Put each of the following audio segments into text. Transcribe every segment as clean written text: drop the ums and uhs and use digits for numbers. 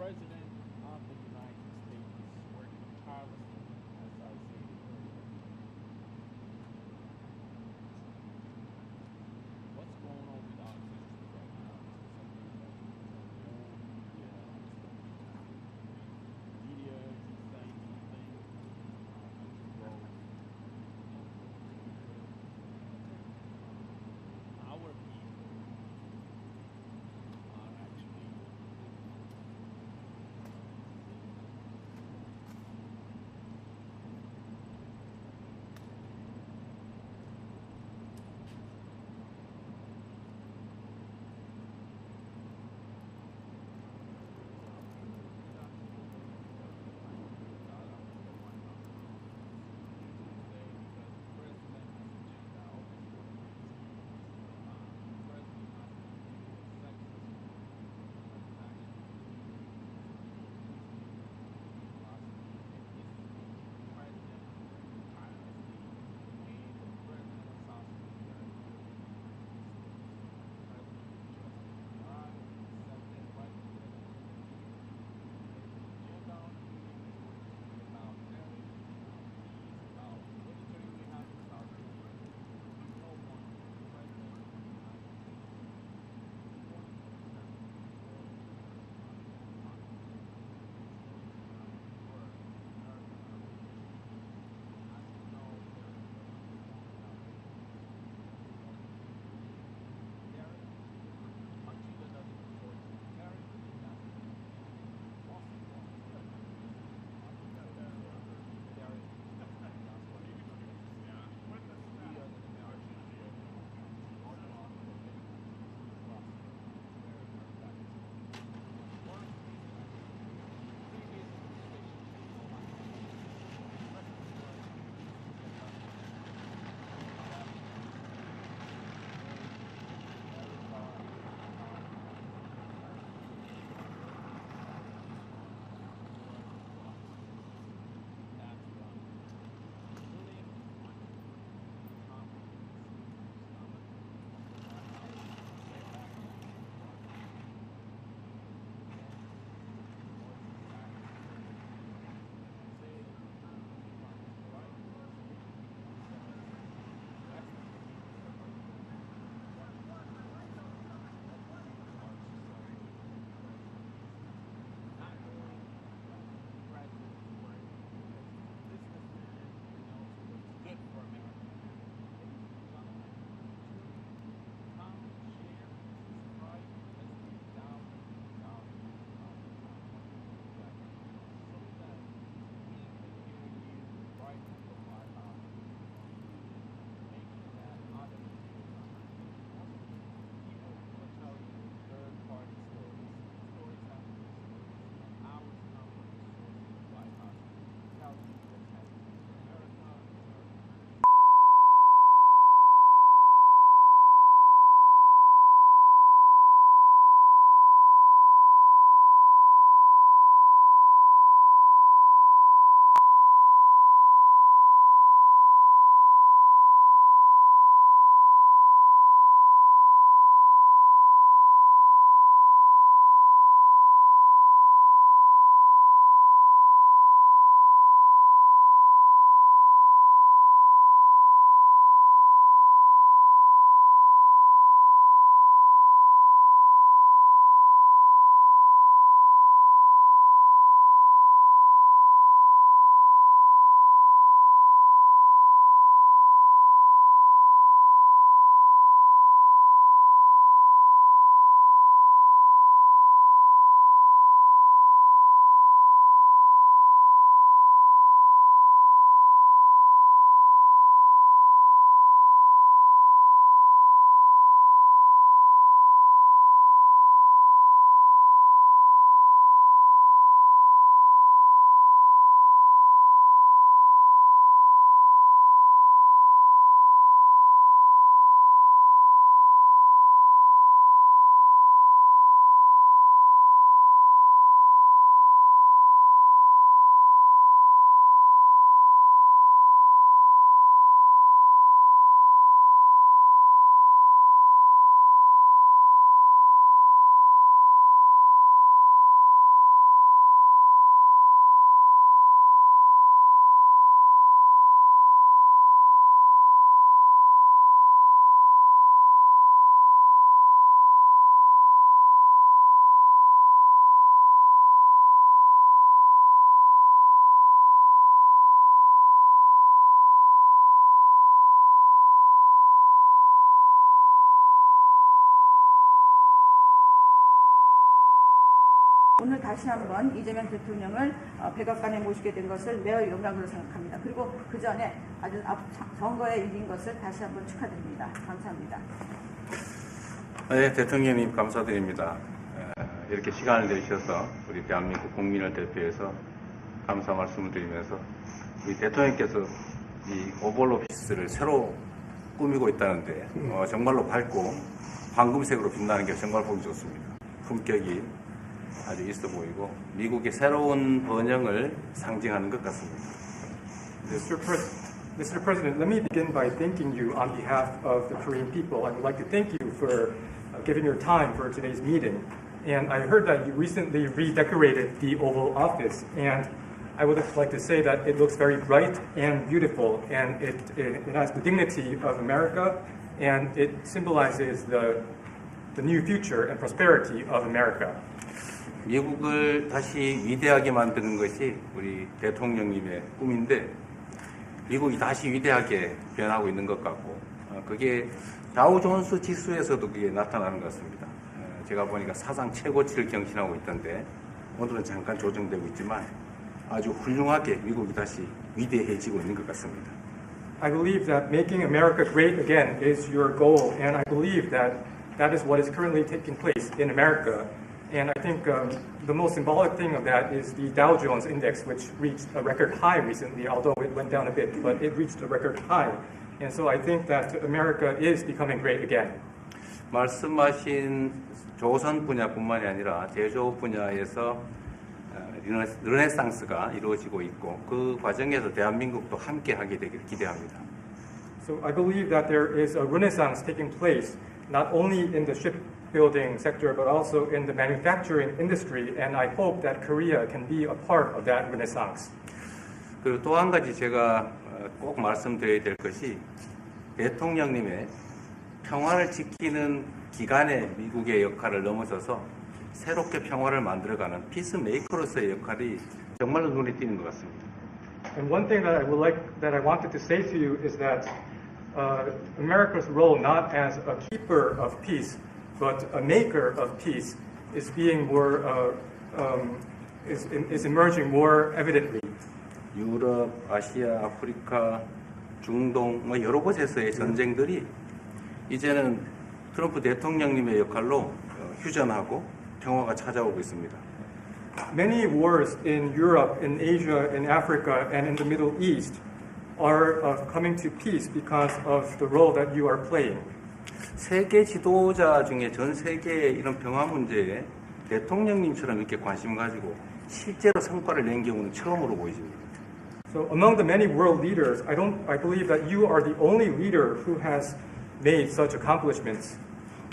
President of the United States is working tirelessly, as I said earlier. What's going on with our teachers right now? This is something that media just saying anything to grow. Our people are actually 오늘 다시 한번 이재명 대통령을 백악관에 모시게 된 것을 매우 영광으로 생각합니다. 그리고 그 전에 아주 선거에 이긴 것을 다시 한번 축하드립니다. 감사합니다. 네, 대통령님 감사드립니다. 이렇게 시간을 내주셔서 우리 대한민국 국민을 대표해서 감사 말씀을 드리면서 우리 대통령께서 이 오벌 오피스를 새로 꾸미고 있다는데 정말로 밝고 황금색으로 빛나는 게 정말 보기 좋습니다. 품격이 아주 있어 보이고 미국의 새로운 번영을 상징하는 것 같습니다. Mr. President, let me begin by thanking you on behalf of the Korean people. I would like to thank you for giving your time for today's meeting. And I heard that you recently redecorated the Oval Office, and I would like to say that it looks very bright and beautiful, and it has the dignity of America, and it symbolizes the new future and prosperity of America. 미국을 다시 위대하게 만드는 것이 우리 대통령님의 꿈인데 미국이 다시 위대하게 변하고 있는 것 같고 그게 다우존스 지수에서도 그게 나타나는 것 같습니다. 제가 보니까 사상 최고치를 경신하고 있던데 오늘은 잠깐 조정되고 있지만 아주 훌륭하게 미국이 다시 위대해지고 있는 것 같습니다. I believe that making America great again is your goal, and I believe that that is what is currently taking place in America. And I think the most symbolic thing of that is the Dow Jones Index, which reached a record high recently, although it went down a bit, but it reached a record high. And so I think that America is becoming great again. 말씀하신 조선 분야뿐만이 아니라 제조 분야에서 르네상스가 이루어지고 있고 그 과정에서 대한민국도 함께 하게 되길 기대합니다. So I believe that there is a renaissance taking place not only in the shipbuilding sector but also in the manufacturing industry, and I hope that Korea can be a part of that renaissance. 그리고 또 한 가지 제가 꼭 말씀드려야 될 것이 대통령님의 평화를 지키는 기간의 미국의 역할을 넘어서서 새롭게 평화를 만들어가는 피스메이커로서의 역할이 정말로 눈에 띄는 것 같습니다. And one thing that I wanted to say to you is that America's role not as a keeper of peace, but a maker of peace, is being more is emerging more evidently. 유럽, 아시아, 아프리카, 중동 뭐 여러 곳에서의 전쟁들이 이제는 트럼프 대통령님의 역할로 휴전하고 평화가 찾아오고 있습니다. Many wars in Europe, in Asia, in Africa, and in the Middle East are coming to peace because of the role that you are playing. 세계 지도자 중에 전 세계의 이런 평화 문제에 대통령님처럼 이렇게 관심 가지고 실제로 성과를 낸 경우는 처음으로 보여집니다. So among the many world leaders, I believe that you are the only leader who has made such accomplishments.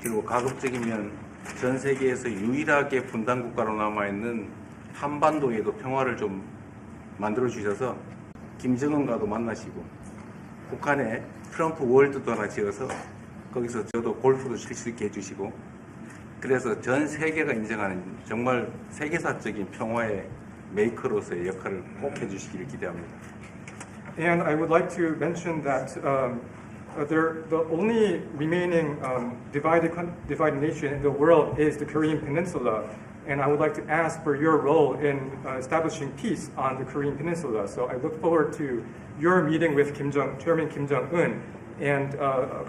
그리고 가급적이면 전 세계에서 유일하게 분단 국가로 남아 있는 한반도에도 평화를 좀 만들어 주셔서 김정은과도 만나시고 북한에 트럼프 월드도 하나 지어서 거기서 저도 골프도 칠 수 있게 해주시고 그래서 전 세계가 인정하는 정말 세계사적인 평화의 메이커로서의 역할을 꼭 해주시기를 기대합니다. And I would like to mention that the only remaining divided nation in the world is the Korean Peninsula, and I would like to ask for your role in establishing peace on the Korean Peninsula. So I look forward to your meeting with Chairman Kim Jong-un and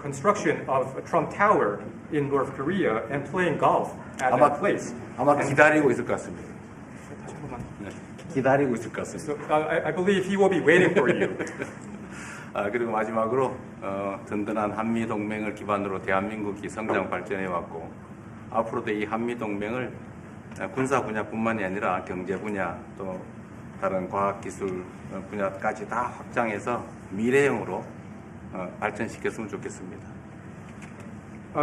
construction of a Trump Tower in North Korea and playing golf at that place. 아마 기다리고 있을 것 같습니다. 네, 기다리고 있을 것 같습니다. So I believe he will be waiting for you. 그리고 마지막으로 든든한 한미 동맹을 기반으로 대한민국이 성장 발전해 왔고 앞으로도 이 한미 동맹을 군사 분야뿐만이 아니라 경제 분야 또 다른 과학 기술 분야까지 다 확장해서 미래형으로 발전시켰으면 좋겠습니다.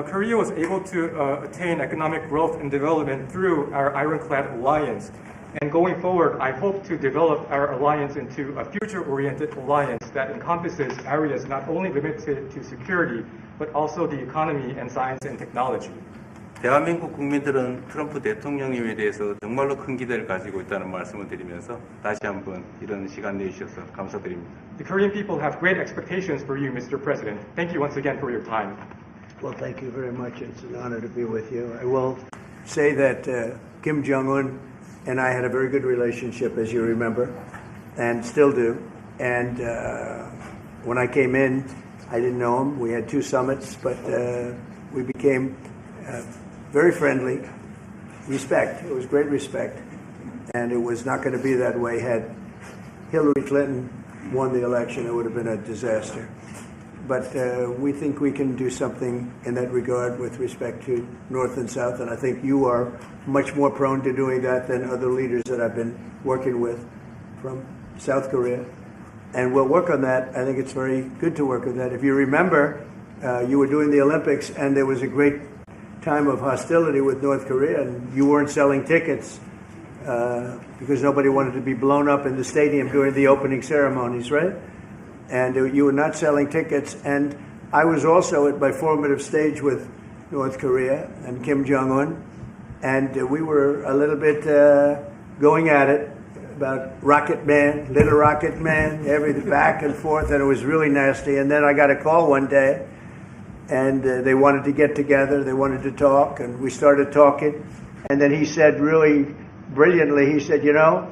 Korea was able to attain economic growth and development through our ironclad alliance. And going forward, I hope to develop our alliance into a future-oriented alliance that encompasses areas not only limited to security, but also the economy and science and technology. 대한민국 국민들은 트럼프 대통령님에 대해서 정말로 큰 기대를 가지고 있다는 말씀을 드리면서 다시 한번 이런 시간 내주셔서 감사드립니다. The Korean people have great expectations for you, Mr. President. Thank you once again for your time. Well, thank you very much. It's an honor to be with you. I will say that Kim Jong-un and I had a very good relationship, as you remember, and still do. And when I came in, I didn't know him. We had 2 summits, but we became very friendly. Respect. It was great respect. And it was not going to be that way had Hillary Clinton won the election. It would have been a disaster. But we think we can do something in that regard with respect to North and South, and I think you are much more prone to doing that than other leaders that I've been working with from South Korea. And we'll work on that. I think it's very good to work on that. If you remember, you were doing the Olympics, and there was a great time of hostility with North Korea, and you weren't selling tickets because nobody wanted to be blown up in the stadium during the opening ceremonies, right? And you were not selling tickets. And I was also at my formative stage with North Korea and Kim Jong-un, and we were a little bit going at it about Rocket Man, Little Rocket Man, everything back and forth, and it was really nasty. And then I got a call one day, and they wanted to get together, they wanted to talk, and we started talking. And then he said really brilliantly, he said, you know,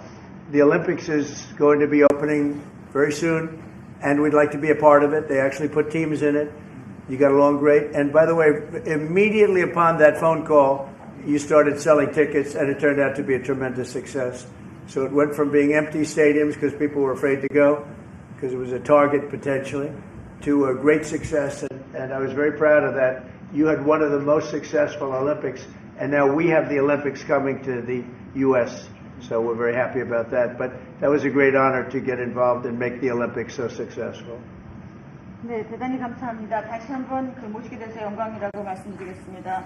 the Olympics is going to be opening very soon, and we'd like to be a part of it. They actually put teams in it. You got along great. And by the way, immediately upon that phone call, you started selling tickets, and it turned out to be a tremendous success. So it went from being empty stadiums because people were afraid to go, because it was a target potentially, to a great success. And I was very proud of that. You had one of the most successful Olympics, and now we have the Olympics coming to the U.S., so we're very happy about that. But that was a great honor to get involved and make the Olympics so successful. 네, 대단히 감사합니다. 다시 한번 모시게 돼서 영광이라고 말씀드리겠습니다.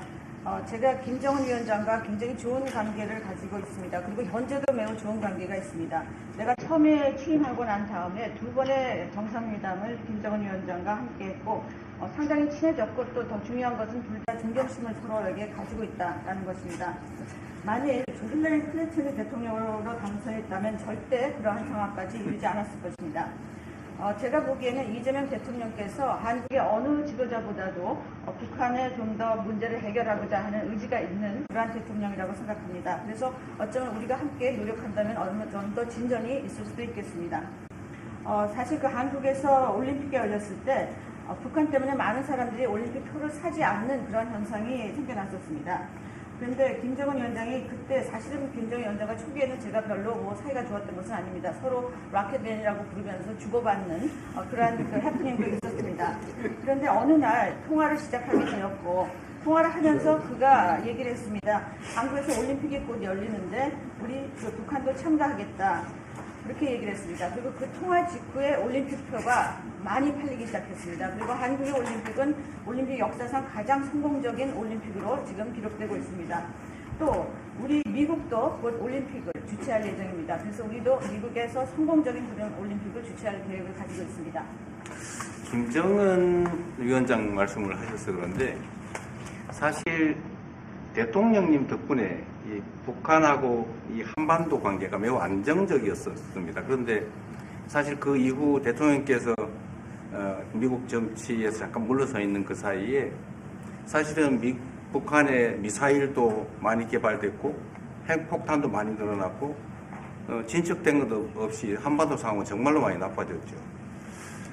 제가 김정은 위원장과 굉장히 좋은 관계를 가지고 있습니다. 그리고 현재도 매우 좋은 관계가 있습니다. 내가 처음에 취임하고 난 다음에 2번의 정상회담을 김정은 위원장과 함께 했고 상당히 친해졌고 또 더 중요한 것은 둘 다 존경심을 서로에게 가지고 있다는 것입니다. 만일 힐러리 클린턴이 대통령으로 당선했다면 절대 그러한 상황까지 이르지 않았을 것입니다. 제가 보기에는 이재명 대통령께서 한국의 어느 지도자보다도 북한에 좀 더 문제를 해결하고자 하는 의지가 있는 그러한 대통령이라고 생각합니다. 그래서 어쩌면 우리가 함께 노력한다면 어느 정도 진전이 있을 수도 있겠습니다. 사실 그 한국에서 올림픽이 열렸을 때 북한 때문에 많은 사람들이 올림픽 표를 사지 않는 그런 현상이 생겨났었습니다. 그런데 김정은 위원장이 그때 사실은 김정은 위원장과 초기에는 제가 별로 사이가 좋았던 것은 아닙니다. 서로 라켓맨이라고 부르면서 주고받는 그러한 해프닝도 있었습니다. 그런데 어느 날 통화를 시작하게 되었고 통화를 하면서 그가 얘기를 했습니다. 한국에서 올림픽이 곧 열리는데 우리 북한도 참가하겠다. 그렇게 얘기를 했습니다. 그리고 그 통화 직후에 올림픽표가 많이 팔리기 시작했습니다. 그리고 한국의 올림픽은 올림픽 역사상 가장 성공적인 올림픽으로 지금 기록되고 있습니다. 또 우리 미국도 곧 올림픽을 주최할 예정입니다. 그래서 우리도 미국에서 성공적인 그런 올림픽을 주최할 계획을 가지고 있습니다. 김정은 위원장 말씀을 하셔서 그런데 사실 대통령님 덕분에 이 북한하고 이 한반도 관계가 매우 안정적이었습니다. 그런데 사실 그 이후 대통령께서 미국 정치에서 잠깐 물러서 있는 그 사이에 사실은 북한의 미사일도 많이 개발됐고 핵폭탄도 많이 늘어났고 진척된 것도 없이 한반도 상황은 정말로 많이 나빠졌죠.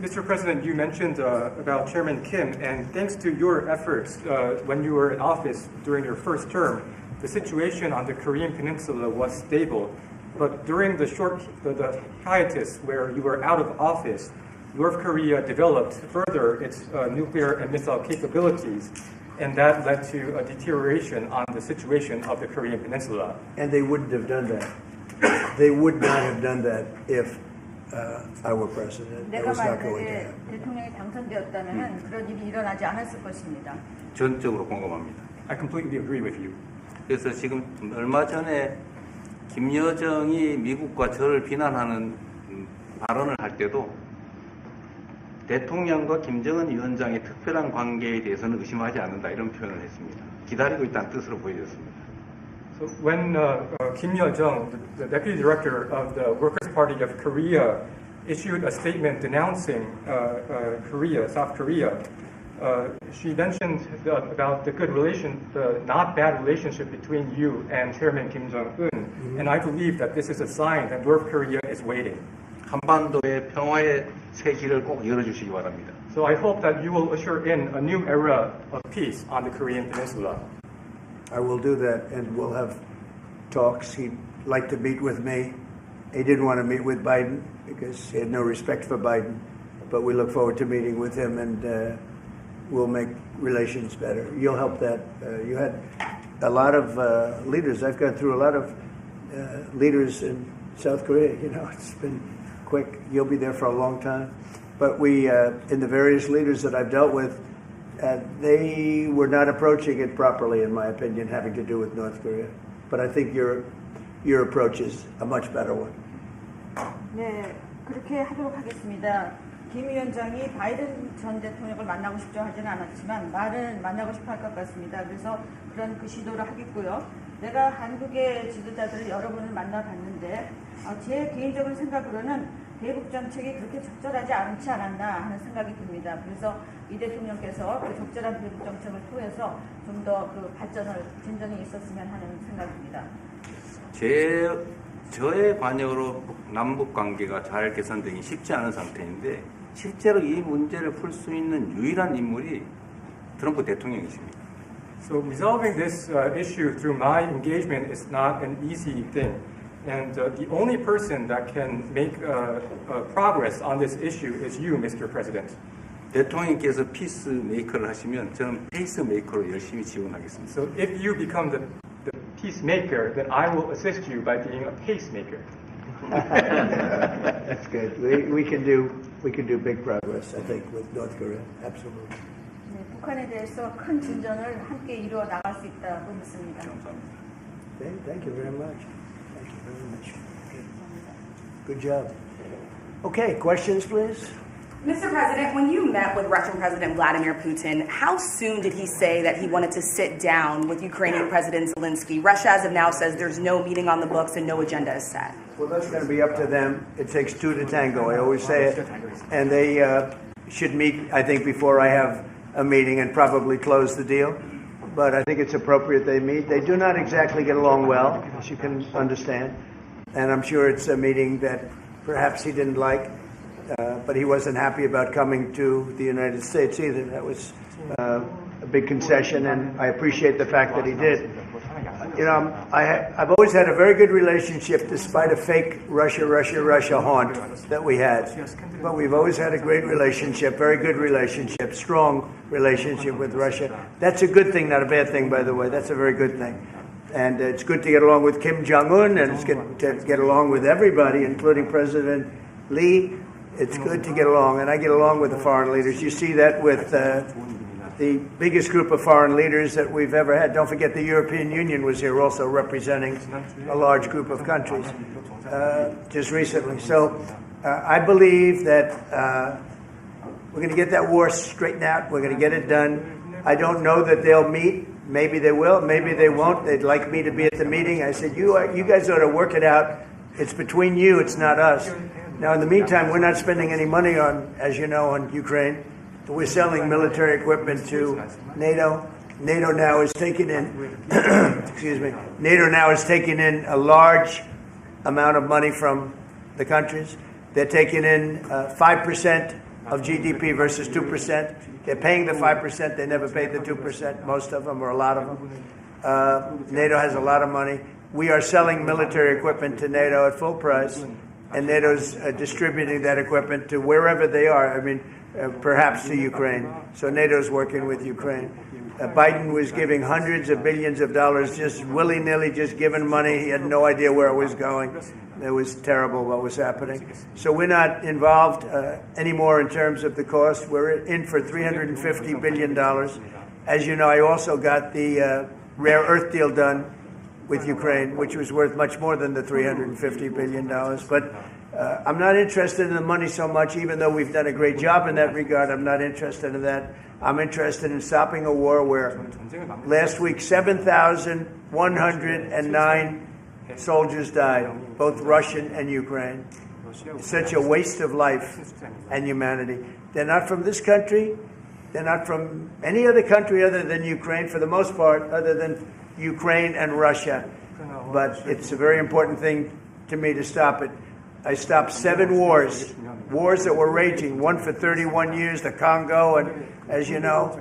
Mr. President, you mentioned about Chairman Kim, and thanks to your efforts when you were in office during your first term, the situation on the Korean Peninsula was stable. But during the hiatus where you were out of office, North Korea developed further its nuclear and missile capabilities, and that led to a deterioration on the situation of the Korean Peninsula. And they wouldn't have done that. They would not have done that if I were president. That 내가 was not going to 만약에 happen. 대통령이 당선되었다면 그런 일이 일어나지 않았을 것입니다. 전적으로 공감합니다. I completely agree with you. 그래서 지금 얼마 전에 김여정이 미국과 저를 비난하는 발언을 할 때도 대통령과 김정은 위원장의 특별한 관계에 대해서는 의심하지 않는다 이런 표현을 했습니다. 기다리고 있다는 뜻으로 보여졌습니다. So when Kim Yo-jong, the deputy director of the Workers' Party of Korea, issued a statement denouncing South Korea, she mentioned about the not bad relationship between you and Chairman Kim Jong-un, and I believe that this is a sign that North Korea is waiting. 한반도의 평화의 새 길을 꼭 열어주시기 바랍니다. So I hope that you will usher in a new era of peace on the Korean Peninsula. I will do that, and we'll have talks. He'd like to meet with me. He didn't want to meet with Biden because he had no respect for Biden, but we look forward to meeting with him, and we'll make relations better. You'll help that. You had a lot of leaders. I've gone through a lot of leaders in South Korea. You know, it's been quick. You'll be there for a long time. But we, in the various leaders that I've dealt with, they were not approaching it properly, in my opinion, having to do with North Korea. But I think your approach is a much better one. 네, 그렇게 하도록 하겠습니다. 김 위원장이 바이든 전 대통령을 만나고 싶죠 하지는 않았지만 말은 만나고 싶어 할 것 같습니다. 그래서 그런 그 시도를 하겠고요. 내가 한국의 지도자들을 여러 분을 만나봤는데 제 개인적인 생각으로는 대북 정책이 그렇게 적절하지 않지 않았나 하는 생각이 듭니다. 그래서 이 대통령께서 그 적절한 대북 정책을 통해서 좀 더 그 진전이 있었으면 하는 생각입니다. 저의 관여로 남북 관계가 잘 개선되기 쉽지 않은 상태인데 실제로 이 문제를 풀 수 있는 유일한 인물이 트럼프 대통령이십니다. So resolving this issue through my engagement is not an easy thing. And the only person that can make progress on this issue is you, Mr. President. 대통령께서 피스메이커를 하시면 저는 페이스메이커로 열심히 지원하겠습니다. So if you become the peacemaker, then I will assist you by being a pacemaker. That's good. We can do big progress, I think, with North Korea. Absolutely. 네, 북한에 대해서 큰 진전을 함께 이루어 나갈 수 있다고 믿습니다. Okay, thank you very much. Thank you very much. Good job. Okay, questions, please. Mr. President, when you met with Russian President Vladimir Putin, how soon did he say that he wanted to sit down with Ukrainian President Zelensky? Russia, as of now, says there's no meeting on the books and no agenda is set. Well, that's going to be up to them. It takes two to tango. I always say it. And they should meet, I think, before I have a meeting and probably close the deal. But I think it's appropriate they meet. They do not exactly get along well, as you can understand. And I'm sure it's a meeting that perhaps he didn't like. But he wasn't happy about coming to the United States either. That was a big concession, and I appreciate the fact that he did. You know, I've always had a very good relationship, despite a fake Russia haunt that we had. But we've always had a great relationship, very good relationship, strong relationship with Russia. That's a good thing, not a bad thing, by the way. That's a very good thing. And it's good to get along with Kim Jong-un, and it's good to get along with everybody, including President Lee. It's good to get along, and I get along with the foreign leaders. You see that with the biggest group of foreign leaders that we've ever had. Don't forget the European Union was here also representing a large group of countries just recently. So I believe that we're going to get that war straightened out. We're going to get it done. I don't know that they'll meet. Maybe they will. Maybe they won't. They'd like me to be at the meeting. I said, you guys ought to work it out. It's between you. It's not us. Now, in the meantime, we're not spending any money on, as you know, on Ukraine. We're selling military equipment to NATO. NATO now is taking in, excuse me, NATO now is taking in a large amount of money from the countries. They're taking in 5% of GDP versus 2%. They're paying the 5%. They never paid the 2%, most of them, or a lot of them. NATO has a lot of money. We are selling military equipment to NATO at full price. And NATO's distributing that equipment to wherever they are. I mean, perhaps to Ukraine. So NATO's working with Ukraine. Biden was giving hundreds of billions of dollars, just willy-nilly, just giving money. He had no idea where it was going. It was terrible what was happening. So we're not involved anymore in terms of the cost. We're in for $350 billion. As you know, I also got the rare earth deal done with Ukraine, which was worth much more than the $350 billion. But I'm not interested in the money so much, even though we've done a great job in that regard. I'm not interested in that. I'm interested in stopping a war where last week 7,109 soldiers died, both Russian and Ukraine. It's such a waste of life and humanity. They're not from this country. They're not from any other country other than Ukraine, for the most part, other than Ukraine and Russia. But it's a very important thing to me to stop it. I stopped 7 wars that were raging, one for 31 years, the Congo, and as you know,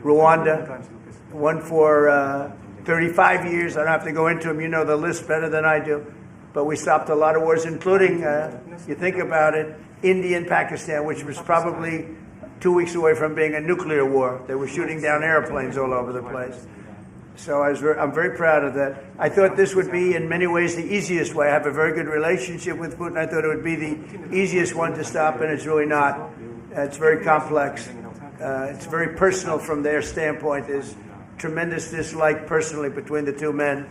Rwanda, one for 35 years. I don't have to go into them. You know the list better than I do. But we stopped a lot of wars, including, you think about it, India and Pakistan, which was probably 2 weeks away from being a nuclear war. They were shooting down airplanes all over the place. So I'm very proud of that. I thought this would be, in many ways, the easiest way. I have a very good relationship with Putin. I thought it would be the easiest one to stop, and it's really not. It's very complex. It's very personal from their standpoint. There's tremendous dislike personally between the two men,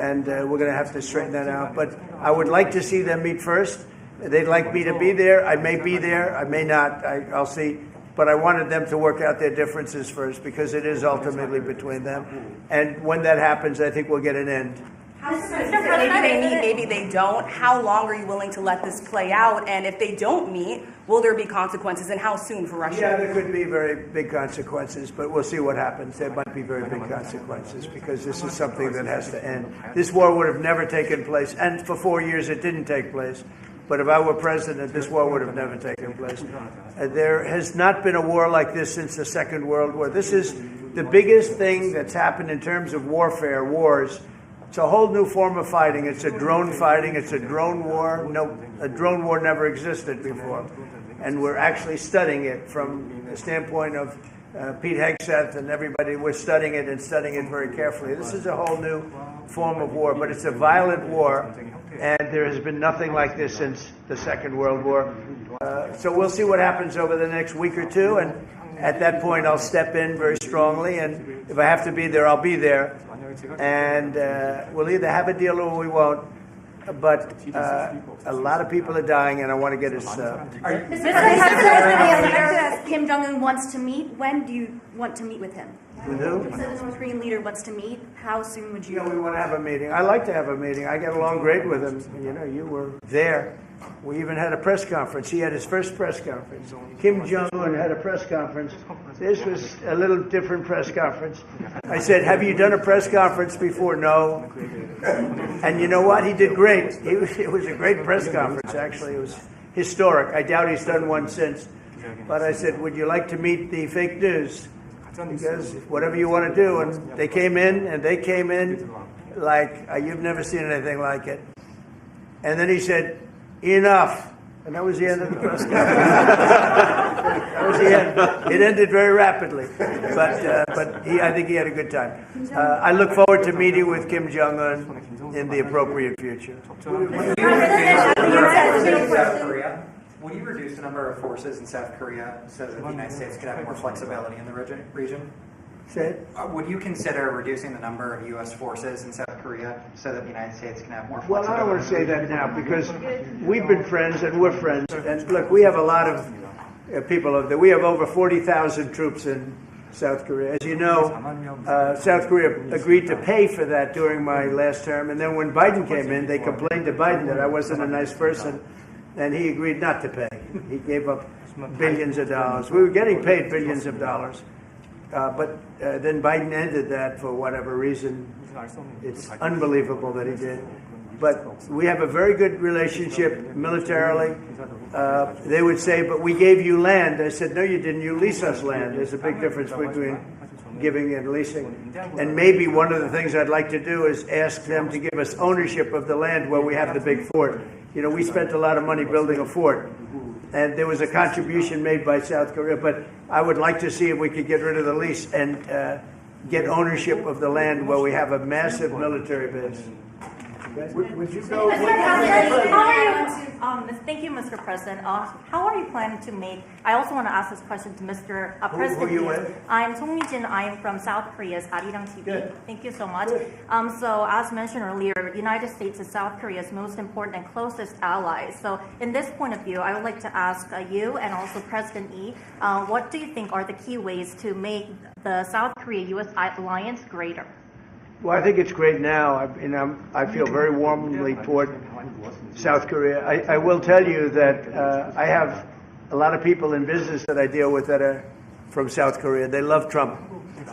and we're going to have to straighten that out. But I would like to see them meet first. They'd like me to be there. I may be there. I may not. I'll see. But I wanted them to work out their differences first, because it is ultimately between them. And when that happens, I think we'll get an end. Maybe they meet, maybe they don't. How long are you willing to let this play out? And if they don't meet, will there be consequences, and how soon for Russia? Yeah, there could be very big consequences, but we'll see what happens. There might be very big consequences, because this is something that has to end. This war would have never taken place, and for 4 years it didn't take place. But if I were president, this war would have never taken place. There has not been a war like this since the Second World War. This is the biggest thing that's happened in terms of warfare, wars. It's a whole new form of fighting. It's a drone fighting. It's a drone war. No, a drone war never existed before. And we're actually studying it from the standpoint of Pete Hegseth and everybody. We're studying it and studying it very carefully. This is a whole new form of war, but it's a violent war. And there has been nothing like this since the Second World War. So we'll see what happens over the next week or two. And at that point, I'll step in very strongly. And if I have to be there, I'll be there. And we'll either have a deal or we won't. But a lot of people are dying, and I want to get us... Mr. President, Kim Jong-un wants to meet. When do you want to meet with him? With who? So the North Korean leader wants to meet. How soon would you? You know, we want to have a meeting. I like to have a meeting. I get along great with him. You know, you were there. We even had a press conference. He had his first press conference. Kim Jong-un had a press conference. This was a little different press conference. I said, have you done a press conference before? No. And you know what? He did great. It was a great press conference, actually. It was historic. I doubt he's done one since. But I said, would you like to meet the fake news? Because whatever you want to do. And they came in like, you've never seen anything like it. And then he said, enough. And that was the end of the press conference. That was the end. It ended very rapidly. But I think he had a good time. I look forward to meeting with Kim Jong-un in the appropriate future. Would you reduce the number of forces in South Korea so that the United States could have more flexibility in the region? Say it. Would you consider reducing the number of U.S. forces in South Korea so that the United States can have more Well, flexibility? I don't want to say that now, because we've been friends and we're friends. And look, we have a lot of people over there. We have over 40,000 troops in South Korea. As you know, South Korea agreed to pay for that during my last term. And then when Biden came in, they complained to Biden that I wasn't a nice person. And he agreed not to pay. He gave up billions of dollars. We were getting paid billions of dollars. But then Biden ended that for whatever reason. It's unbelievable that he did. But we have a very good relationship militarily. They would say, but we gave you land. I said, no, you didn't. You lease us land. There's a big difference between giving and leasing. And maybe one of the things I'd like to do is ask them to give us ownership of the land where we have the big fort. You know, we spent a lot of money building a fort. And there was a contribution made by South Korea, but I would like to see if we could get rid of the lease and get ownership of the land where we have a massive military base. Would you go? Thank you, Mr. President. How are you planning to make? I also want to ask this question to Mr. President. Who are you with? I'm Song Mi-jin. I am from South Korea's Arirang TV. Good. Thank you so much. So, as mentioned earlier, the United States is South Korea's most important and closest ally. So, in this point of view, I would like to ask you and also President Lee, what do you think are the key ways to make the South Korea-U.S. alliance greater? Well, I think it's great now. I feel very warmly toward South Korea. I will tell you that I have a lot of people in business that I deal with that are from South Korea. They love Trump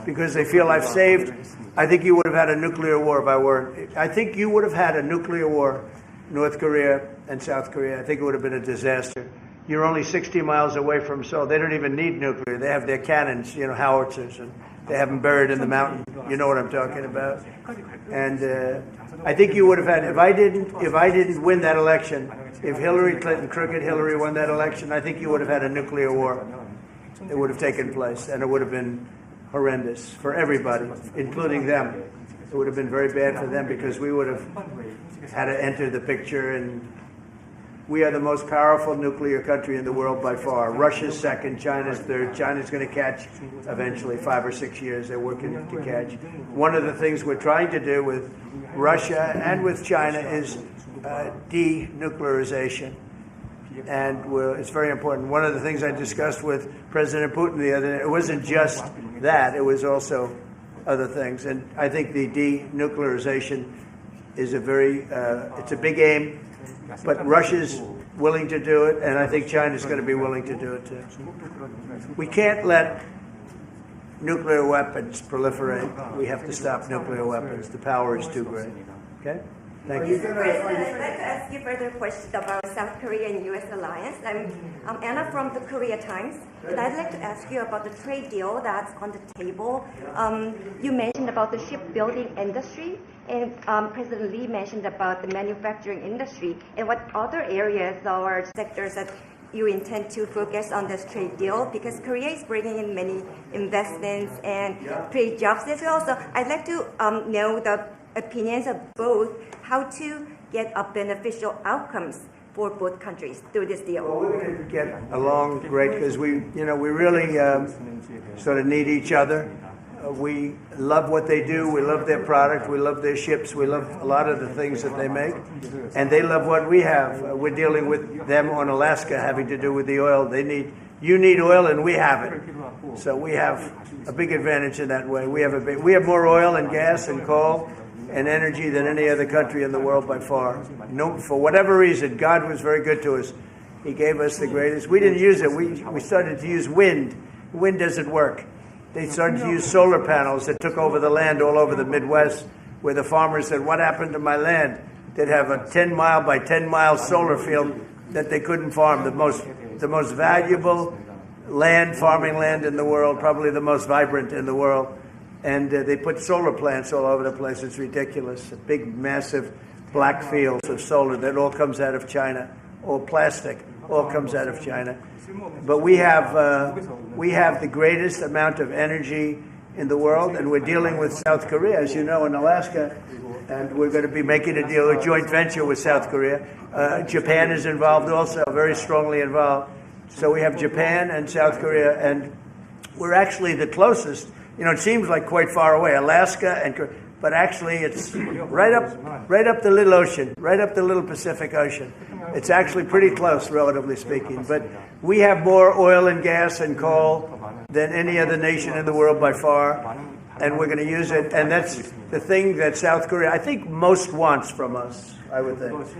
because they feel I've saved. I think you would have had a nuclear war if I weren't. I think you would have had a nuclear war, North Korea and South Korea. I think it would have been a disaster. You're only 60 miles away from Seoul. They don't even need nuclear. They have their cannons, howitzers, and they have them buried in the mountain. You know what I'm talking about. And I think you would have had, if I didn't win that election, if Hillary Clinton, crooked Hillary, won that election, I think you would have had a nuclear war. It would have taken place, and it would have been horrendous for everybody, including them. It would have been very bad for them because we would have had to enter the picture, and we are the most powerful nuclear country in the world by far. Russia's second, China's third. China's going to catch eventually, 5 or 6 years. They're working to catch. One of the things we're trying to do with Russia and with China is denuclearization. And it's very important. One of the things I discussed with President Putin the other day, it wasn't just that, it was also other things. And I think the denuclearization is it's a big aim, but Russia's willing to do it, and I think China's going to be willing to do it too. We can't let nuclear weapons proliferate. We have to stop nuclear weapons. The power is too great. Okay? Thank you. Mr. President, I'd like to ask you further questions about South Korea and U.S. alliance. I'm Anna from the Korea Times, and I'd like to ask you about the trade deal that's on the table. You mentioned about the shipbuilding industry, and President Lee mentioned about the manufacturing industry. And what other areas or sectors that you intend to focus on this trade deal? Because Korea is bringing in many investments and create jobs as well. So I'd like to know the opinions of both, how to get a beneficial outcomes for both countries through this deal. Well, we're going to get along great because we really sort of need each other. We love what they do. We love their product. We love their ships. We love a lot of the things that they make. And they love what we have. We're dealing with them on Alaska having to do with the oil. You need oil and we have it. So we have a big advantage in that way. We have more oil and gas and coal and energy than any other country in the world by far. No, for whatever reason, God was very good to us. He gave us the greatest. We didn't use it. We started to use wind. Wind doesn't work. They started to use solar panels that took over the land all over the Midwest, where the farmers said, "What happened to my land?" They'd have a 10-mile by 10-mile solar field that they couldn't farm. The most valuable farming land in the world, probably the most vibrant in the world. And they put solar plants all over the place. It's ridiculous. Big, massive black fields of solar that all comes out of China. All plastic, all comes out of China. But we have the greatest amount of energy in the world, and we're dealing with South Korea, as you know, in Alaska. And we're going to be making a deal, a joint venture with South Korea. Japan is involved also, very strongly involved. So we have Japan and South Korea, and we're actually the closest. It seems like quite far away, Alaska, but actually it's right up the little ocean, right up the little Pacific Ocean. It's actually pretty close, relatively speaking. But we have more oil and gas and coal than any other nation in the world by far, and we're going to use it. And that's the thing that South Korea, I think, most wants from us, I would think. Mr.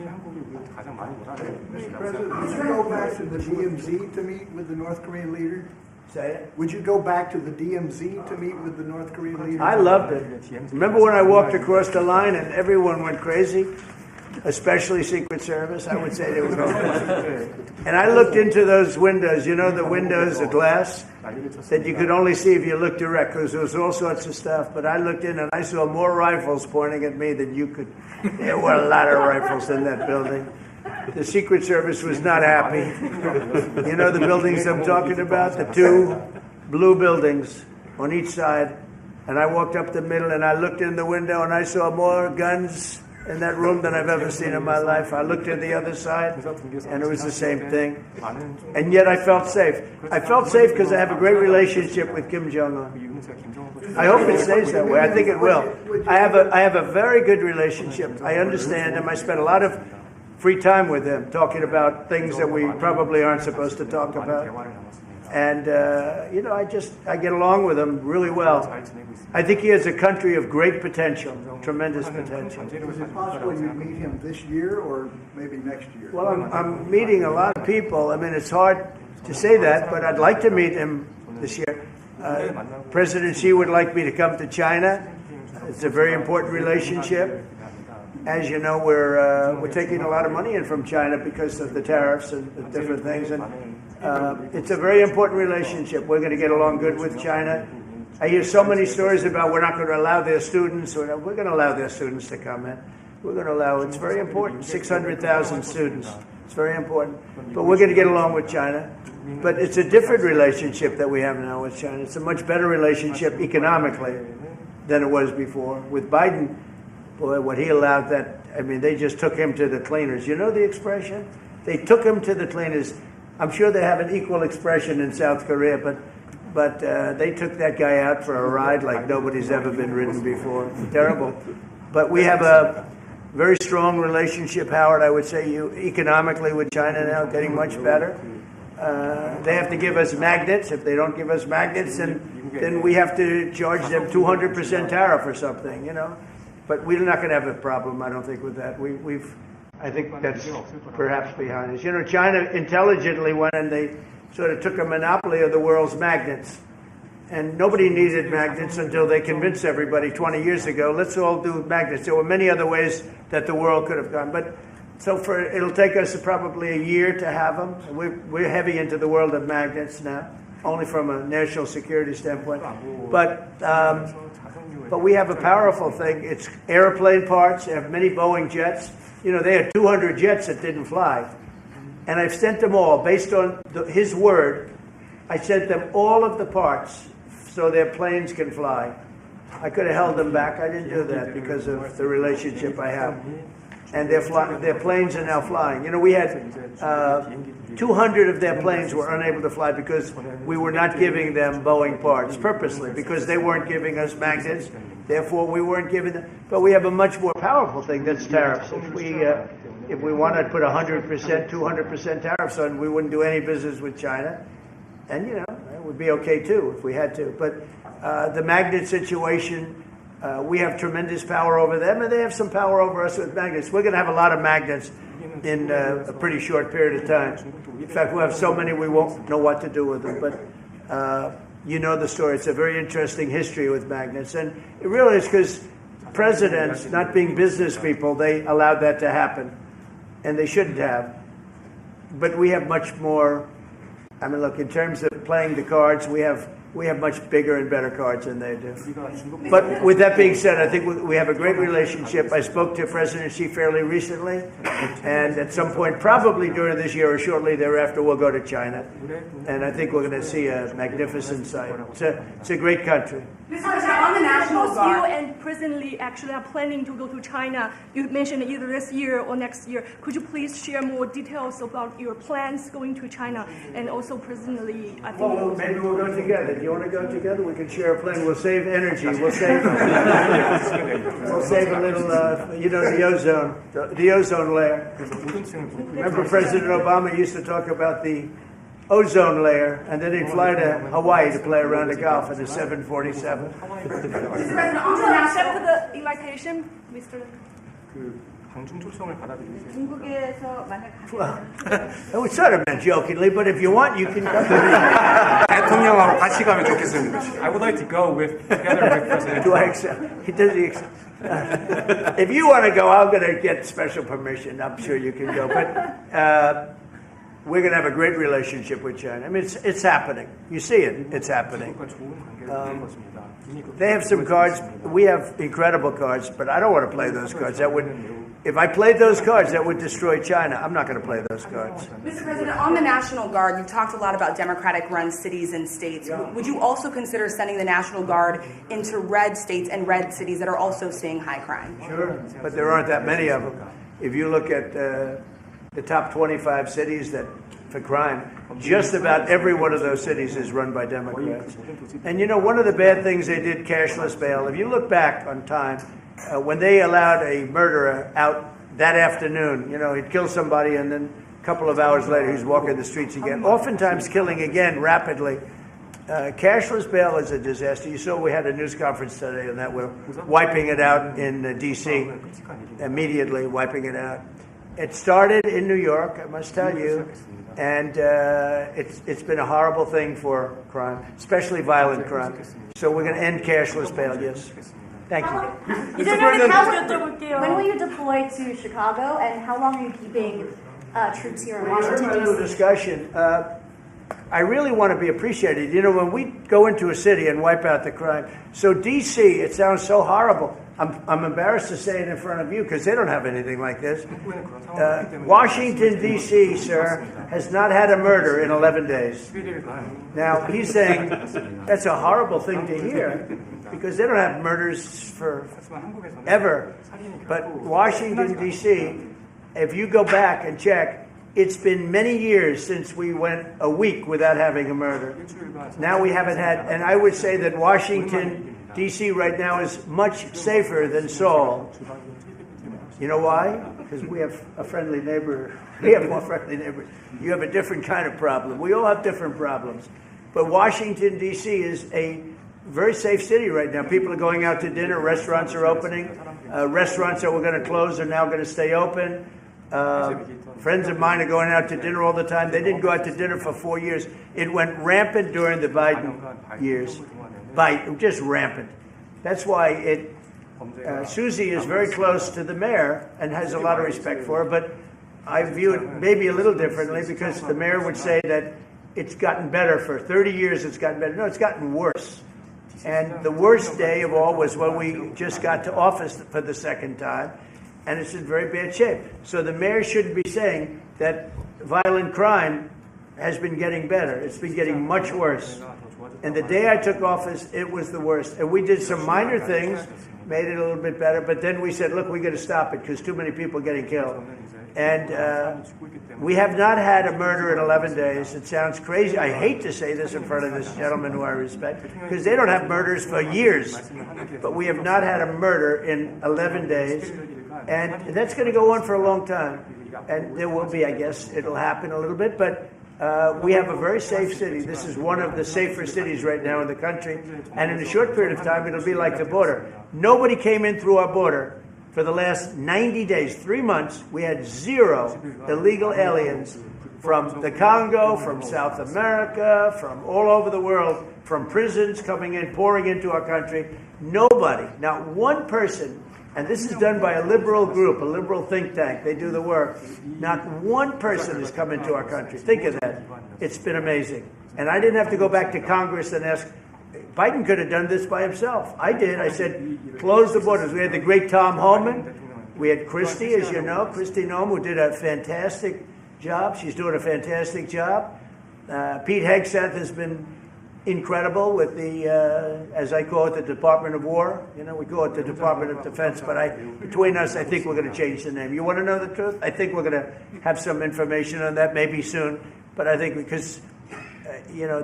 President, would you go back to the DMZ to meet with the North Korean leader? Say it. Would you go back to the DMZ to meet with the North Korean leader? I loved it. Remember when I walked across the line and everyone went crazy? Especially Secret Service, I would say they were going crazy. And I looked into those windows, the windows, the glass, that you could only see if you looked direct, because there was all sorts of stuff. But I looked in and I saw more rifles pointing at me than you could. There were a lot of rifles in that building. The Secret Service was not happy. You know the buildings I'm talking about? The two blue buildings on each side. And I walked up the middle and I looked in the window and I saw more guns in that room than I've ever seen in my life. I looked at the other side and it was the same thing. And yet I felt safe. I felt safe because I have a great relationship with Kim Jong-un. I hope it stays that way. I think it will. I have a very good relationship. I understand him. I spent a lot of free time with him, talking about things that we probably aren't supposed to talk about. And, I get along with him really well. I think he has a country of great potential, tremendous potential. Is it possible you meet him this year or maybe next year? Well, I'm meeting a lot of people. I mean, it's hard to say that, but I'd like to meet him this year. President Xi would like me to come to China. It's a very important relationship. As you know, we're taking a lot of money in from China because of the tariffs and the different things, and it's a very important relationship. We're going to get along good with China. I hear so many stories about we're not going to allow their students, or we're going to allow their students to come in. We're going to allow, it's very important, 600,000 students. It's very important. But we're going to get along with China. But it's a different relationship that we have now with China. It's a much better relationship economically than it was before. With Biden, boy, what he allowed that, I mean, they just took him to the cleaners. You know the expression? They took him to the cleaners. I'm sure they have an equal expression in South Korea, but they took that guy out for a ride like nobody's ever been ridden before. Terrible. But we have a very strong relationship, Howard, I would say, economically with China now, getting much better. They have to give us magnets. If they don't give us magnets, then we have to charge them 200% tariff or something, you know. But we're not going to have a problem, I don't think, with that. I think that's perhaps behind us. You know, China intelligently went and they sort of took a monopoly of the world's magnets. And nobody needed magnets until they convinced everybody 20 years ago, let's all do magnets. There were many other ways that the world could have gone. But so it'll take us probably a year to have them. We're heavy into the world of magnets now, only from a national security standpoint. But we have a powerful thing. It's airplane parts. They have many Boeing jets. You know, they had 200 jets that didn't fly. And I've sent them all, based on his word, I sent them all of the parts so their planes can fly. I could have held them back. I didn't do that because of the relationship I have. And their planes are now flying. You know, we had 200 of their planes were unable to fly because we were not giving them Boeing parts purposely, because they weren't giving us magnets. Therefore, we weren't giving them. But we have a much more powerful thing, that's tariffs. If we wanted to put 100%, 200% tariffs on, we wouldn't do any business with China. And, you know, it would be okay, too, if we had to. But the magnet situation, we have tremendous power over them, and they have some power over us with magnets. We're going to have a lot of magnets in a pretty short period of time. In fact, we'll have so many we won't know what to do with them. But you know the story. It's a very interesting history with magnets. And it really is because presidents, not being business people, they allowed that to happen. And they shouldn't have. But we have much more. I mean, look, in terms of playing the cards, we have much bigger and better cards than they do. But with that being said, I think we have a great relationship. I spoke to President Xi fairly recently, and at some point, probably during this year or shortly thereafter, we'll go to China. And I think we're going to see a magnificent sight. It's a great country. Mr. President, on the National Guard, you and President Lee actually are planning to go to China. You mentioned either this year or next year. Could you please share more details about your plans going to China? And also President Lee, I think... Well, maybe we'll go together. Do you want to go together? We can share a plane. We'll save energy. We'll save a little, you know, the ozone layer. Remember President Obama used to talk about the ozone layer, and then he'd fly to Hawaii to play around the Gulf in a 747. Mr. President, also accept the invitation, Mr. 중국에서 만약 Well, it sort of meant jokingly, but if you want, you can go. 대통령하고 같이 가면 좋겠습니다. I would like to go together with President. Do I accept? Does he accept? If you want to go, I'm going to get special permission. I'm sure you can go. But we're going to have a great relationship with China. I mean, it's happening. You see it. It's happening. They have some cards. We have incredible cards, but I don't want to play those cards. If I played those cards, that would destroy China. I'm not going to play those cards. Mr. President, on the National Guard, you've talked a lot about Democratic-run cities and states. Yeah. Would you also consider sending the National Guard into red states and red cities that are also seeing high crime? Sure, but there aren't that many of them. If you look at the top 25 cities for crime, just about every one of those cities is run by Democrats. And you know, one of the bad things they did, cashless bail, if you look back on time, when they allowed a murderer out that afternoon, you know, he'd kill somebody and then a couple of hours later he's walking the streets again, oftentimes killing again rapidly. Cashless bail is a disaster. You saw we had a news conference today on that. We're wiping it out in D.C., immediately wiping it out. It started in New York, I must tell you. And it's been a horrible thing for crime, especially violent crime. So we're going to end cashless bail, yes. Thank you. When will you deploy to Chicago, and how long are you keeping troops here in Washington, A little D.C.? discussion. I really want to be appreciated. You know, when we go into a city and wipe out the crime, so D.C., it sounds so horrible. I'm embarrassed to say it in front of you because they don't have anything like this. Washington, D.C., sir, has not had a murder in 11 days. Now, he's saying that's a horrible thing to hear because they don't have murders for ever. But Washington, D.C., if you go back and check, it's been many years since we went a week without having a murder. Now we haven't had, and I would say that Washington, D.C. right now is much safer than Seoul. You know why? Because we have a friendly neighbor. We have more friendly neighbors. You have a different kind of problem. We all have different problems. But Washington, D.C. is a very safe city right now. People are going out to dinner. Restaurants are opening. Restaurants that were going to close are now going to stay open. Friends of mine are going out to dinner all the time. They didn't go out to dinner for 4 years. It went rampant during the Biden years. Just rampant. That's why Susie is very close to the mayor and has a lot of respect for her, but I view it maybe a little differently because the mayor would say that it's gotten better for 30 years, it's gotten better. No, it's gotten worse. And the worst day of all was when we just got to office for the second time, and it's in very bad shape. So the mayor shouldn't be saying that violent crime has been getting better. It's been getting much worse. And the day I took office, it was the worst. And we did some minor things, made it a little bit better, but then we said, look, we got to stop it because too many people are getting killed. And we have not had a murder in 11 days. It sounds crazy. I hate to say this in front of this gentleman who I respect because they don't have murders for years. But we have not had a murder in 11 days. And that's going to go on for a long time. And there will be, I guess, it'll happen a little bit, but we have a very safe city. This is one of the safer cities right now in the country. And in a short period of time, it'll be like the border. Nobody came in through our border for the last 90 days, 3 months. We had 0 illegal aliens from the Congo, from South America, from all over the world, from prisons coming in, pouring into our country. Nobody, not one person. And this is done by a liberal group, a liberal think tank. They do the work. Not one person has come into our country. Think of that. It's been amazing. And I didn't have to go back to Congress and ask. Biden could have done this by himself. I did. I said, close the borders. We had the great Tom Homan. We had Christie, as you know, Christie Noem, who did a fantastic job. She's doing a fantastic job. Pete Hegseth has been incredible with the, as I call it, the Department of War. You know, we call it the Department of Defense, but between us, I think we're going to change the name. You want to know the truth? I think we're going to have some information on that maybe soon, but I think because,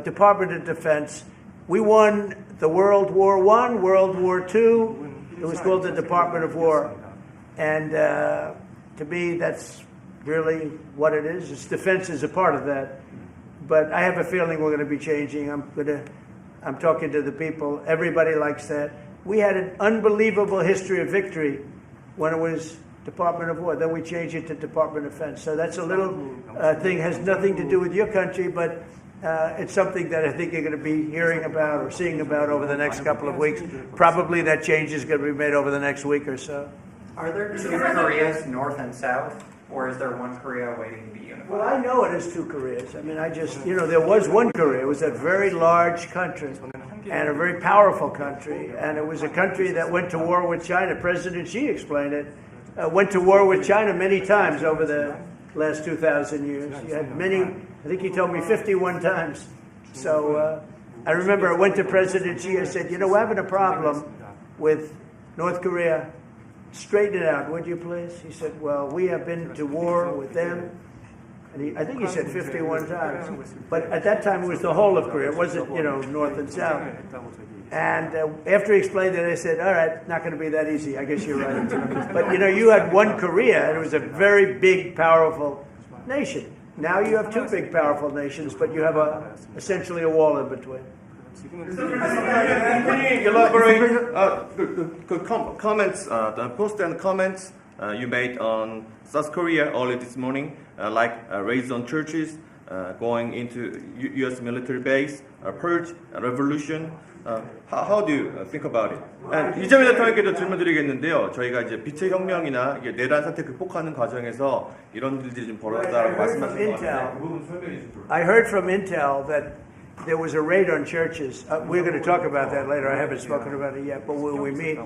Department of Defense, we won the World War I, World War II. It was called the Department of War. And to me, that's really what it is. Its defense is a part of that. But I have a feeling we're going to be changing. I'm talking to the people. Everybody likes that. We had an unbelievable history of victory when it was Department of War. Then we changed it to Department of Defense. So that's a little thing, has nothing to do with your country, but it's something that I think you're going to be hearing about or seeing about over the next couple of weeks. Probably that change is going to be made over the next week or so. Are there 2 Koreas, North and South, or is there one Korea waiting to be unified? Well, I know it is 2 Koreas. I mean, there was one Korea. It was a very large country and a very powerful country. And it was a country that went to war with China. President Xi explained it. Went to war with China many times over the last 2,000 years. You had many, I think he told me 51 times. So I remember I went to President Xi. I said, we're having a problem with North Korea. Straighten it out, would you please? He said, well, we have been to war with them. And I think he said 51 times. But at that time, it was the whole of Korea. It wasn't, North and South. And after he explained it, I said, all right, not going to be that easy. I guess you're right. But, you had one Korea, and it was a very big, powerful nation. Now you have 2 big, powerful nations, but you have essentially a wall in between. Elaborate comments, the post and comments you made on South Korea early this morning, like raids on churches, going into U.S. military base, purge, revolution. How do you think about it? 이재명 대통령께도 질문드리겠는데요. 저희가 이제 빛의 혁명이나 이게 내란 사태 극복하는 과정에서 이런 일들이 좀 벌어졌다고 말씀하신 것 같은데 그 부분 설명해 주시죠. I heard from Intel that there was a raid on churches. We're going to talk about that later. I haven't spoken about it yet, but when we meet,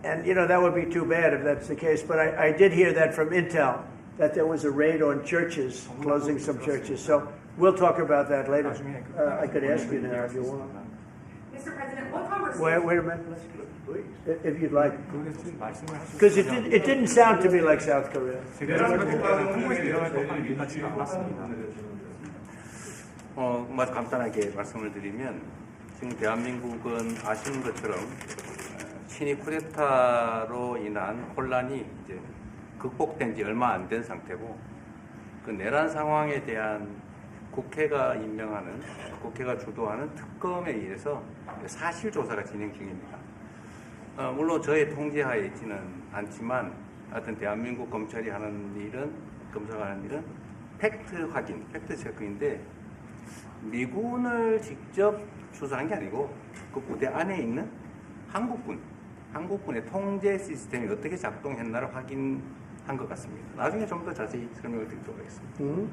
and that would be too bad if that's the case. But I did hear that from Intel, that there was a raid on churches, closing some churches. So we'll talk about that later. I could ask you now if you want. Mr. President, what conversation? Wait a minute, please. If you'd like. Because it didn't sound to me like South Korea. 아주 간단하게 말씀을 드리면 지금 대한민국은 아시는 것처럼 친위 쿠데타로 인한 혼란이 이제 극복된 지 얼마 안 된 상태고 그 내란 상황에 대한 국회가 임명하는 국회가 주도하는 특검에 의해서 사실 조사가 진행 중입니다. 물론 저의 통제하에 있지는 않지만 하여튼 대한민국 검찰이 하는 일은 검사가 하는 일은 팩트 확인, 팩트 체크인데 미군을 직접 수사한 게 아니고 그 부대 안에 있는 한국군의 통제 시스템이 어떻게 작동했나를 확인한 것 같습니다. 나중에 좀 더 자세히 설명을 드리도록 하겠습니다.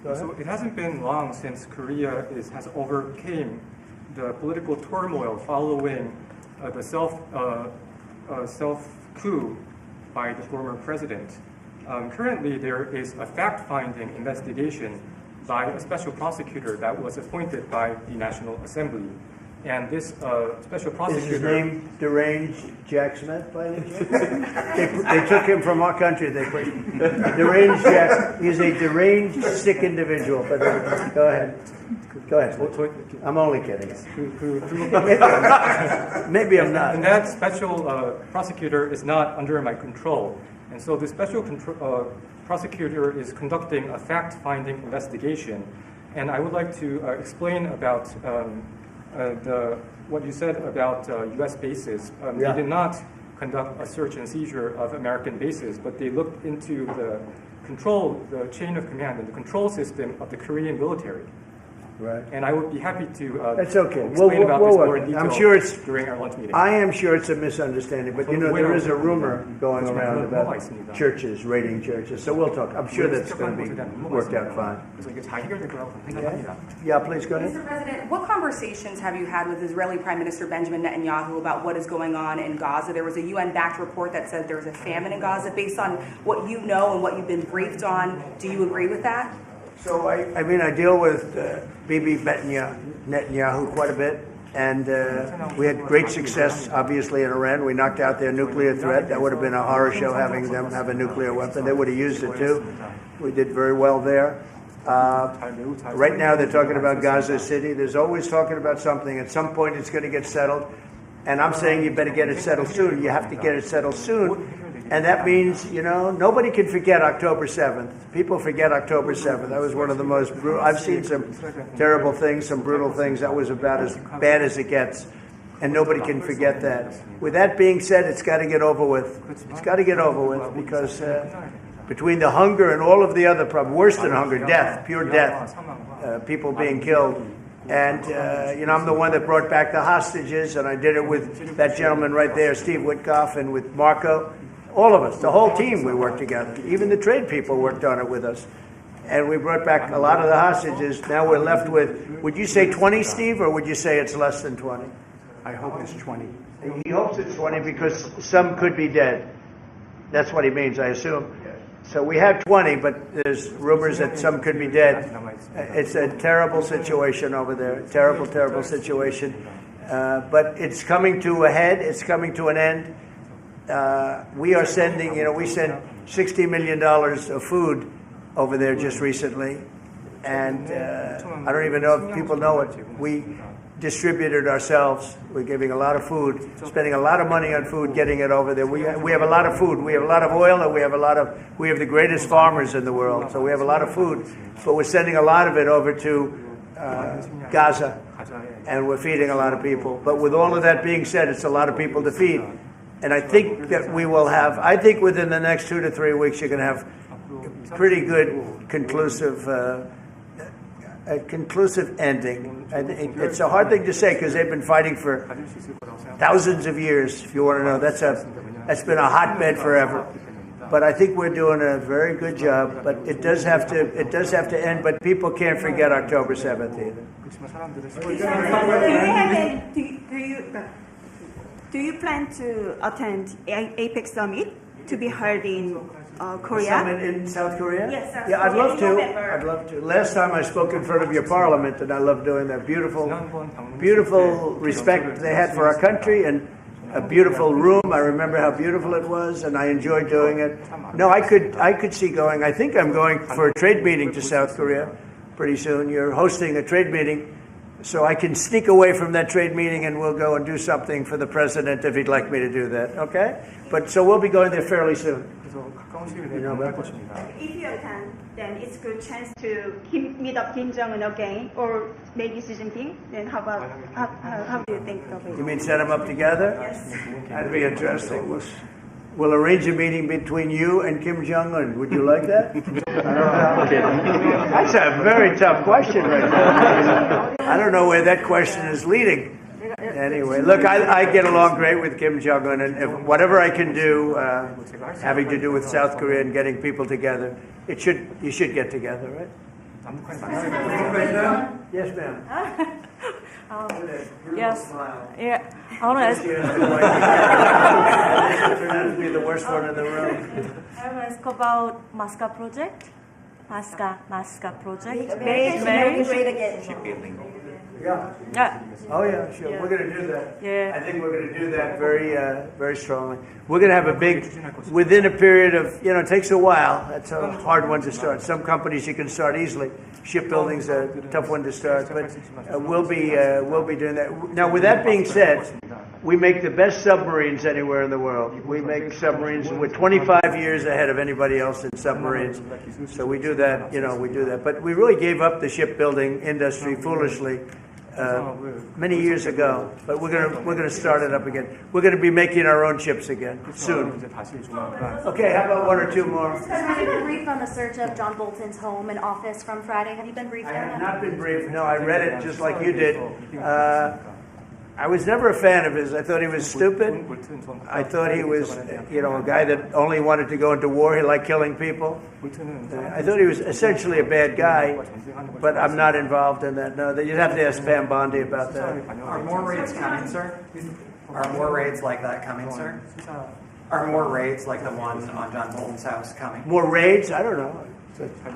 So it hasn't been long since Korea has overcame the political turmoil following the self coup by the former president. Currently, there is a fact-finding investigation by a special prosecutor that was appointed by the National Assembly. And this special prosecutor... Is his name Deranged Jack Smith, by any chance? they took him from our country. Deranged Jack. He's a deranged, sick individual. But go ahead. Go ahead. I'm only kidding. Maybe I'm not. And that special prosecutor is not under my control. And so the special prosecutor is conducting a fact-finding investigation. And I would like to explain about what you said about U.S. bases. They did not conduct a search and seizure of American bases, but they looked into the chain of command and the control system of the Korean military. Right. And I would be happy to That's okay. explain about this more in detail I'm sure during our lunch meeting. I am sure it's a misunderstanding, but there is a rumor going around about churches, raiding churches. So we'll talk. I'm sure that's going to be worked out fine. Yeah, please go ahead. Mr. President, what conversations have you had with Israeli Prime Minister Benjamin Netanyahu about what is going on in Gaza? There was a UN-backed report that said there was a famine in Gaza. Based on what you know and what you've been briefed on, do you agree with that? So, I deal with Bibi Netanyahu quite a bit, and we had great success, obviously, in Iran. We knocked out their nuclear threat. That would have been a horror show having them have a nuclear weapon. They would have used it, too. We did very well there. Right now, they're talking about Gaza City. There's always talking about something. At some point, it's going to get settled. And I'm saying you better get it settled soon. You have to get it settled soon. And that means, nobody can forget October 7th. People forget October 7th. That was one of the most brutal. I've seen some terrible things, some brutal things. That was about as bad as it gets. And nobody can forget that. With that being said, it's got to get over with. It's got to get over with because between the hunger and all of the other problems, worse than hunger, death, pure death, people being killed. And, I'm the one that brought back the hostages, and I did it with that gentleman right there, Steve Witkoff, and with Marco. All of us, the whole team, we worked together. Even the trade people worked on it with us. And we brought back a lot of the hostages. Now we're left with, would you say 20, Steve, or would you say it's less than 20? I hope it's 20. He hopes it's 20 because some could be dead. That's what he means, I assume. So we have 20, but there's rumors that some could be dead. It's a terrible situation over there. Terrible, terrible situation. But it's coming to a head. It's coming to an end. We are sending, we sent $60 million of food over there just recently. And I don't even know if people know it. We distributed ourselves. We're giving a lot of food, spending a lot of money on food, getting it over there. We have a lot of food. We have a lot of oil, and we have the greatest farmers in the world. So we have a lot of food. But we're sending a lot of it over to Gaza, and we're feeding a lot of people. But with all of that being said, it's a lot of people to feed. And I think that we will have, within the next 2 to 3 weeks, you're going to have pretty good, conclusive a conclusive ending. And it's a hard thing to say because they've been fighting for thousands of years. If you want to know, that's been a hotbed forever. But I think we're doing a very good job. But it does have to end. But people can't forget October 7th either. Do you plan to attend APEC summit to be held in Korea? Summit in South Korea? Yes, South Yeah, I'd Korea love in to. November. I'd love to. Last time I spoke in front of your parliament, and I love doing that. Beautiful respect they had for our country, and a beautiful room. I remember how beautiful it was, and I enjoyed doing it. No, I could see going. I think I'm going for a trade meeting to South Korea pretty soon. You're hosting a trade meeting, so I can sneak away from that trade meeting, and we'll go and do something for the president if he'd like me to do that. Okay? But so we'll be going there fairly soon. You know about that? If you attend, then it's a good chance to meet up Kim Jong-un again, or maybe Xi Jinping. Then how do you think of it? You mean set them up together? Yes. That'd be interesting. We'll arrange a meeting between you and Kim Jong-un. Would you like that? That's a very tough question right now. I don't know where that question is leading. Anyway, look, I get along great with Kim Jong-un, and if whatever I can do having to do with South Korea and getting people together, you should get together, right? Yes, ma'am. Yes. Yeah. I want to ask. Turned out to be the worst one in the room. I want to ask about Masca project. Masca project. Make great again. Yeah. Oh yeah, sure. Yeah. We're going to do that. Yeah. I think we're going to do that very strongly. We're going to have a big, within a period of, it takes a while. That's a hard one to start. Some companies you can start easily. Shipbuilding's a tough one to start, but we'll be doing that. Now, with that being said, we make the best submarines anywhere in the world. We make submarines. We're 25 years ahead of anybody else in submarines. So we do that. We do that. But we really gave up the shipbuilding industry foolishly many years ago. But we're gonna start it up again. We're gonna be making our own ships again soon. Okay, how about one or two more? Have you been briefed on the search of John Bolton's home and office from Friday? Have you been briefed I on have that? not been briefed. No, I read it just like you did. I was never a fan of his. I thought he was stupid. I thought he was, a guy that only wanted to go into war. He liked killing people. I thought he was essentially a bad guy, but I'm not involved in that. No, you'd have to ask Pam Bondi about that. Are more raids coming, sir? Are more raids like that coming, sir? Are more raids like the one on John Bolton's house coming? More raids? I don't know.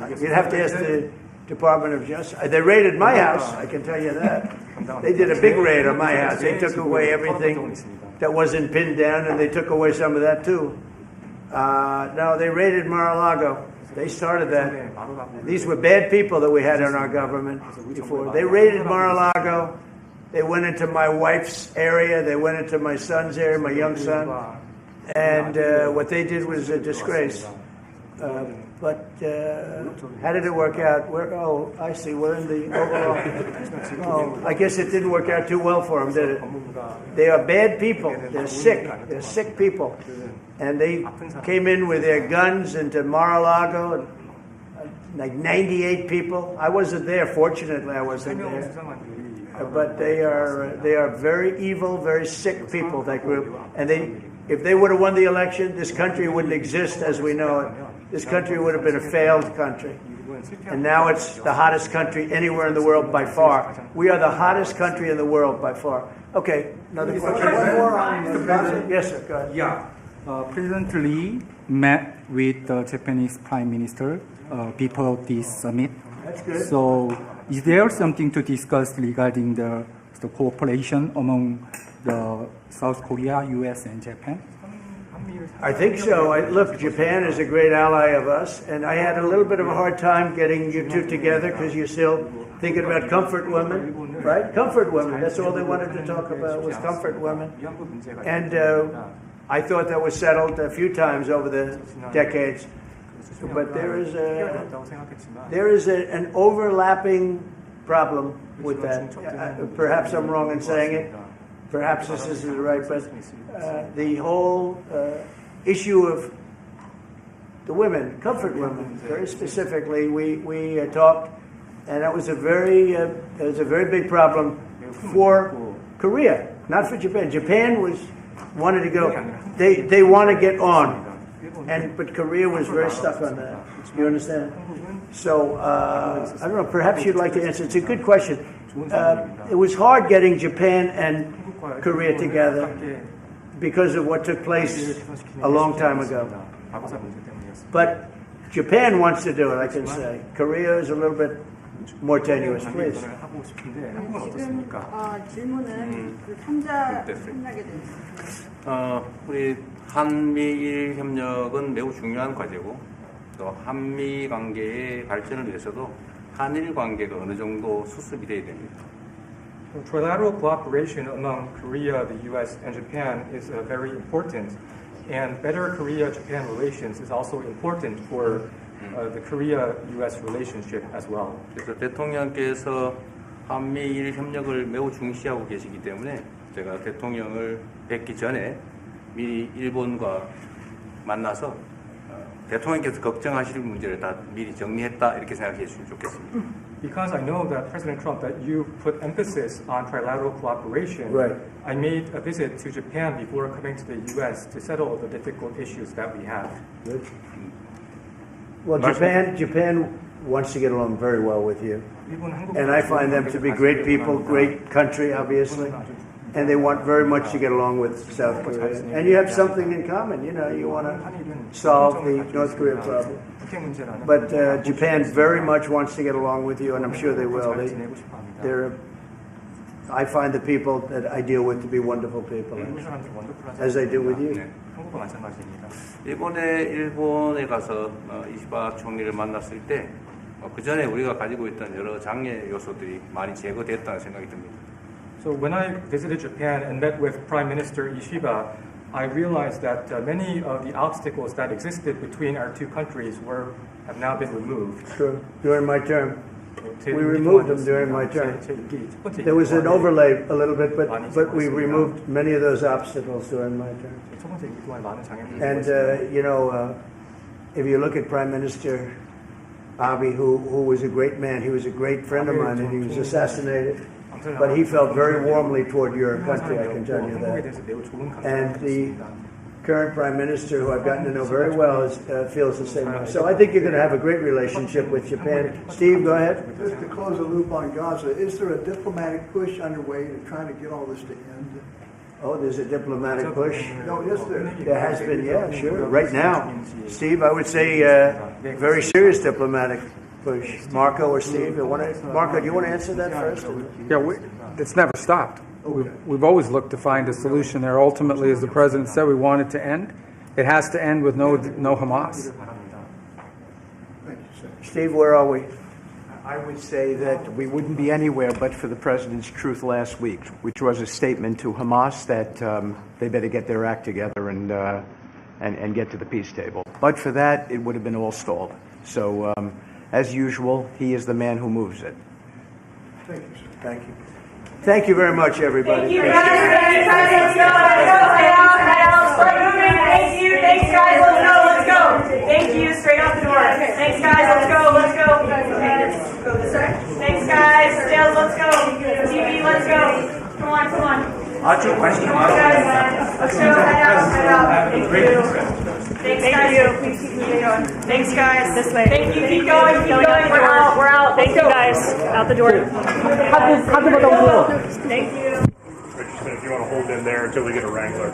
You'd have to ask the Department of Justice. They raided my house, I can tell you that. They did a big raid on my house. They took away everything that wasn't pinned down, and they took away some of that too. No, they raided Mar-a-Lago. They started that. These were bad people that we had in our government before. They raided Mar-a-Lago. They went into my wife's area. They went into my son's area, my young son. And what they did was a disgrace. But how did it work out? I see. We're in the overall. I guess it didn't work out too well for them, did it? They are bad people. They're sick. They're sick people. And they came in with their guns into Mar-a-Lago, like 98 people. I wasn't there. Fortunately, I wasn't there. But they are very evil, very sick people, that group. And if they would have won the election, this country wouldn't exist as we know it. This country would have been a failed country. And now it's the hottest country anywhere in the world by far. We are the hottest country in the world by far. Okay, another question. One more on the president. Yes, sir, go ahead. Yeah. President Lee met with the Japanese Prime Minister before this summit. That's good. So, is there something to discuss regarding the cooperation among the South Korea, U.S., and Japan? I think so. Look, Japan is a great ally of us, and I had a little bit of a hard time getting you two together because you're still thinking about comfort women, right? Comfort women. That's all they wanted to talk about was comfort women. And I thought that was settled a few times over the decades. But there is an overlapping problem with that. Perhaps I'm wrong in saying it. Perhaps this isn't right, but the whole issue of the women, comfort women, very specifically, we talked and that was a very big problem for Korea, not for Japan. Japan wanted to go. They want to get on, but Korea was very stuck on that. You understand? So I don't know. Perhaps you'd like to answer. It's a good question. It was hard getting Japan and Korea together because of what took place a long time ago. But Japan wants to do it, I can say. Korea is a little bit more tenuous, please. 지금 질문은 그 3자 협력에 대해서. 우리 한미일 협력은 매우 중요한 과제고 또 한미 관계의 발전을 위해서도 한일 관계가 어느 정도 수습이 돼야 됩니다. Trilateral cooperation among Korea, the U.S., and Japan is very important, and better Korea-Japan relations is also important for the Korea-U.S. relationship as well. 그래서 대통령께서 한미일 협력을 매우 중시하고 계시기 때문에 제가 대통령을 뵙기 전에 미리 일본과 만나서 대통령께서 걱정하실 문제를 다 미리 정리했다 이렇게 생각해 주시면 좋겠습니다. Because I know that President Trump, that you put emphasis on trilateral cooperation, Right. I made a visit to Japan before coming to the U.S. to settle the difficult issues that we have. Good. Well, Japan wants to get along very well with you, and I find them to be great people, great country, obviously, and they want very much to get along with South Korea. And you have something in common. You know, you want to solve the North Korea problem. But Japan very much wants to get along with you, and I'm sure they will. I find the people that I deal with to be wonderful people, as I do with you. 이번에 일본에 가서 이시바 총리를 만났을 때 그 전에 우리가 가지고 있던 여러 장애 요소들이 많이 제거됐다는 생각이 듭니다. So when I visited Japan and met with Prime Minister Ishiba, I realized that many of the obstacles that existed between our two countries have now been removed. Sure. During my term, we removed them during my term. There was an overlay a little bit, but we removed many of those obstacles during my term. And if you look at Prime Minister Abe, who was a great man, he was a great friend of mine, and he was assassinated. But he felt very warmly toward your country, I can tell you that. And the current Prime Minister, who I've gotten to know very well, feels the same way. So I think you're going to have a great relationship with Japan. Steve, go ahead. Just to close the loop on Gaza, is there a diplomatic push underway to try to get all this to end? Oh, there's a diplomatic push? No, is there? There has been, yeah, sure. Right now, Steve, I would say very serious diplomatic push. Marco or Steve? Marco, do you want to answer that first? Yeah, it's never stopped. We've always looked to find a solution there. Ultimately, as the president said, we want it to end. It has to end with no Hamas. Steve, where are we? I would say that we wouldn't be anywhere but for the president's truth last week, which was a statement to Hamas that they better get their act together and get to the peace table. But for that, it would have been all stalled. So, as usual, he is the man who moves it. Thank you, sir. Thank you. Thank you very much, everybody. Thank you, guys. Thanks, guys. Let's go. Start moving. Thank you. Thanks, guys. Let's go. Thank you. Straight out the door. Thanks, guys. Let's go. Thanks, guys. Sales, let's go. TV, let's go. Come on. Question. Come on, guys. Let's go. Head out. Thank you. Thanks, guys. Thanks, guys. This way. Thank you. Keep going. We're out. Thank you, guys. Out the door. Thank you. If you want to hold in there until we get a wrangler.